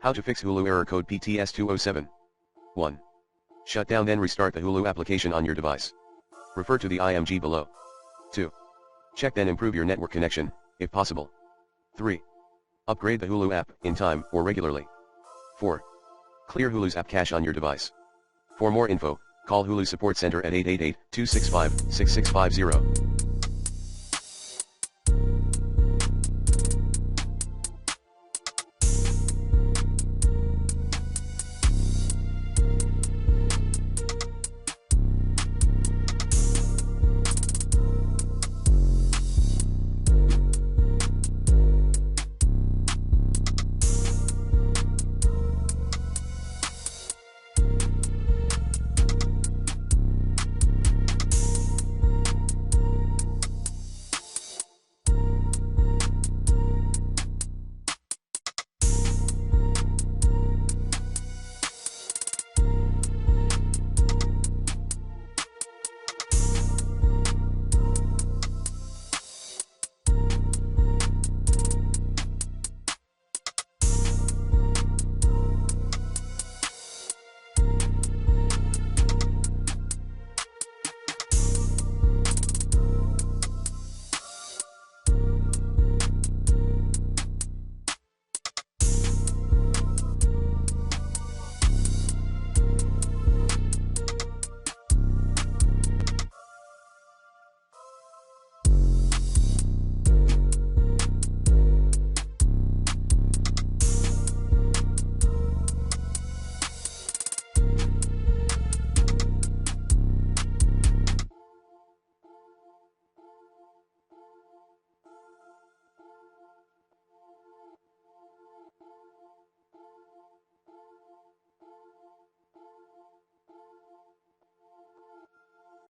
How to fix Hulu error code P-ts207. 1. Shut down then restart the Hulu application on your device. Refer to the IMG below. 2. Check then improve your network connection, if possible. 3. Upgrade the Hulu app, in time, or regularly. 4. Clear Hulu's app cache on your device. For more info, call Hulu Support Center at 888-265-6650.